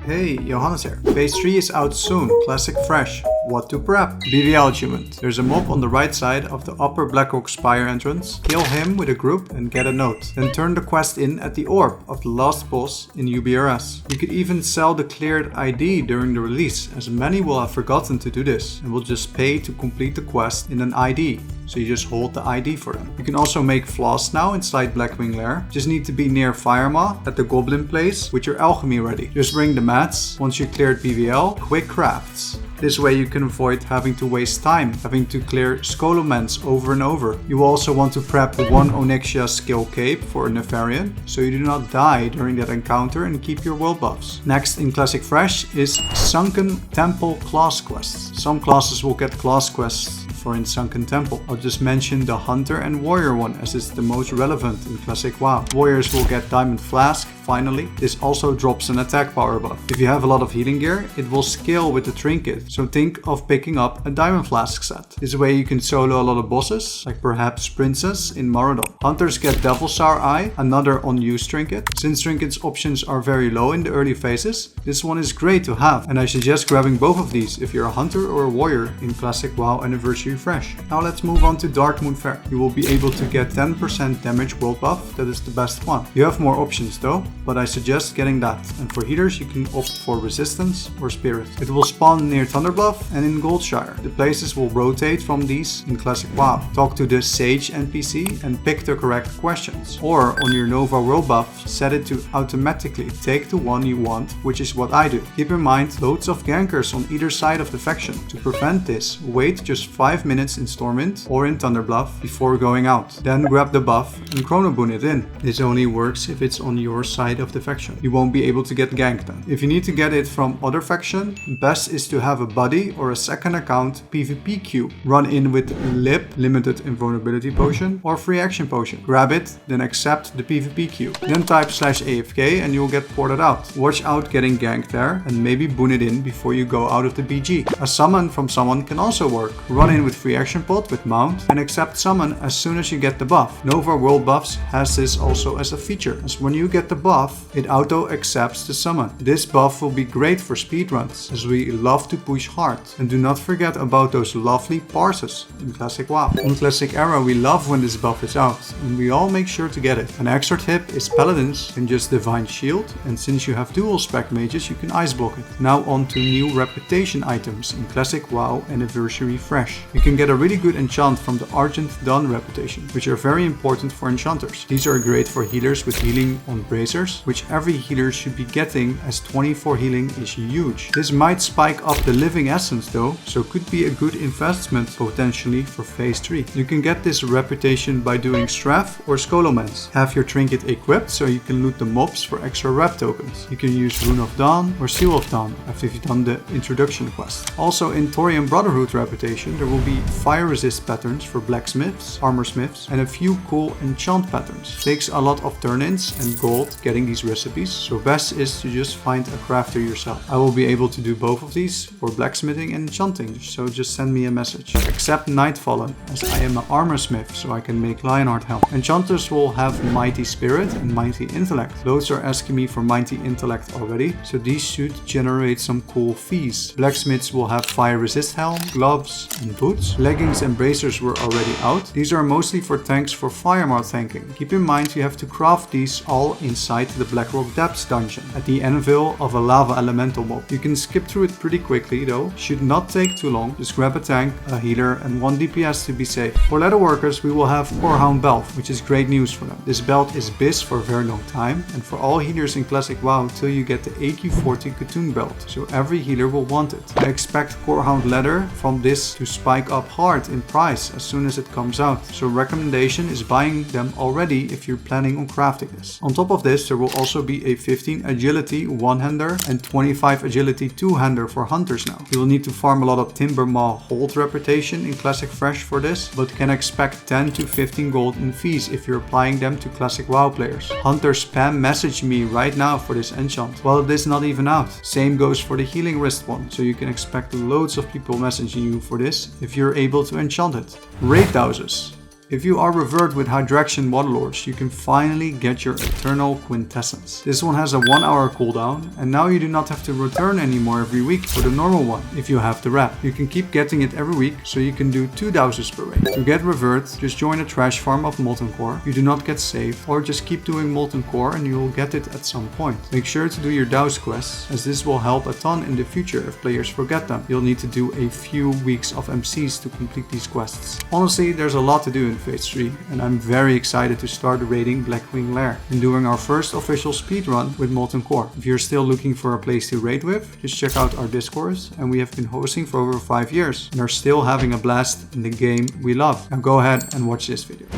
Hey, Johannes here. Phase 3 is out soon, classic fresh. What to prep? BVL attunement. There's a mob on the right side of the upper Blackwing spire entrance. Kill him with a group and get a note. Then turn the quest in at the orb of the last boss in UBRS. You could even sell the cleared ID during the release, as many will have forgotten to do this and will just pay to complete the quest in an ID. So you just hold the ID for them. You can also make flasks now inside Blackwing lair. Just need to be near Firemaw at the goblin place with your alchemy ready. Just bring the mats. Once you cleared BVL, quick crafts. This way you can avoid having to waste time, having to clear Skoloments over and over. You also want to prep one Onyxia skill cape for a Nefarian, so you do not die during that encounter and keep your world buffs. Next in Classic Fresh is Sunken Temple class quests. Some classes will get class quests for in Sunken Temple. I'll just mention the Hunter and Warrior one as it's the most relevant in Classic WoW. Warriors will get Diamond Flask. Finally, this also drops an attack power buff. If you have a lot of healing gear, it will scale with the trinket, so think of picking up a Diamond Flask set. This way you can solo a lot of bosses, like perhaps Princess in Moradon. Hunters get Devil Sour Eye, another unused trinket. Since trinkets options are very low in the early phases, this one is great to have, and I suggest grabbing both of these if you're a Hunter or a Warrior in Classic WoW Anniversary Fresh. Now let's move on to Darkmoon Faire. You will be able to get 10% damage world buff, that is the best one. You have more options though, but I suggest getting that, and for healers you can opt for Resistance or Spirit. It will spawn near Thunderbluff and in Goldshire. The places will rotate from these in Classic WoW. Talk to the Sage NPC and pick the correct questions. Or on your Nova world buff, set it to automatically take the one you want, which is what I do. Keep in mind loads of gankers on either side of the faction. To prevent this, wait just 5 minutes in Stormwind or in Thunderbluff before going out. Then grab the buff and chronoboon it in. This only works if it's on your side of the faction. You won't be able to get ganked then. If you need to get it from other faction, best is to have a buddy or a second account PvP queue. Run in with Lip, limited invulnerability potion, or free action potion. Grab it, then accept the PvP queue. Then type /AFK and you'll get ported out. Watch out getting ganked there and maybe boon it in before you go out of the BG. A summon from someone can also work. Run in with free action pot with mount and accept summon as soon as you get the buff. Nova World Buffs has this also as a feature, as when you get the buff, it auto accepts the summon. This buff will be great for speedruns, as we love to push hard. And do not forget about those lovely parses in Classic WoW. In Classic Era we love when this buff is out, and we all make sure to get it. An extra tip is Paladins can just Divine Shield, and since you have dual spec mages you can ice block it. Now on to new reputation items in Classic WoW Anniversary Fresh. You can get a really good enchant from the Argent Dawn reputation, which are very important for enchanters. These are great for healers with healing on bracers, which every healer should be getting, as 24 healing is huge. This might spike up the living essence though, so could be a good investment potentially for phase 3. You can get this reputation by doing Straff or Skoloments. Have your trinket equipped so you can loot the mobs for extra rep tokens. You can use Rune of Dawn or Seal of Dawn after you've done the introduction quest. Also in Thorium Brotherhood reputation there will be fire resist patterns for blacksmiths, armor smiths, and a few cool enchant patterns. Takes a lot of turn-ins and gold getting these recipes, so best is to just find a crafter yourself. I will be able to do both of these for blacksmithing and enchanting, so just send me a message. Accept Nightfallen, as I am an armor smith, so I can make Lionheart helm. Enchanters will have Mighty Spirit and Mighty Intellect. Loads are asking me for Mighty Intellect already, so these should generate some cool fees. Blacksmiths will have Fire Resist helm, gloves, and boots. Leggings and bracers were already out. These are mostly for tanks for Firemaw tanking. Keep in mind you have to craft these all inside the Blackrock Depths dungeon at the anvil of a lava elemental mob. You can skip through it pretty quickly though, should not take too long. Just grab a tank, a healer, and 1 DPS to be safe. For leatherworkers we will have Corehound Belt, which is great news for them. This belt is biz for a very long time, and for all healers in Classic WoW till you get the AQ40 Cocoon belt, so every healer will want it. I expect Corehound leather from this to spike up hard in price as soon as it comes out, so recommendation is buying them already if you're planning on crafting this. On top of this there will also be a 15 agility one-hander and 25 agility two-hander for hunters now. You will need to farm a lot of Timbermaw hold reputation in Classic Fresh for this, but can expect 10 to 15 gold in fees if you're applying them to Classic WoW players. Hunter spam message me right now for this enchant. Well, it is not even out. Same goes for the healing wrist one, so you can expect loads of people messaging you for this if you're able to enchant it. Raid houses. If you are revered with Hydraxian Waterlords, you can finally get your Eternal Quintessence. This one has a 1 hour cooldown, and now you do not have to return anymore every week for the normal one if you have the wrap. You can keep getting it every week, so you can do 2 dowses per raid. To get revered, just join a trash farm of Molten Core. You do not get saved, or just keep doing Molten Core and you will get it at some point. Make sure to do your douse quests, as this will help a ton in the future if players forget them. You'll need to do a few weeks of MCs to complete these quests. Honestly, there's a lot to do in Phase 3, and I'm very excited to start raiding Blackwing lair and doing our first official speedrun with Molten Core. If you're still looking for a place to raid with, just check out our Discourse, and we have been hosting for over 5 years and are still having a blast in the game we love. Now go ahead and watch this video.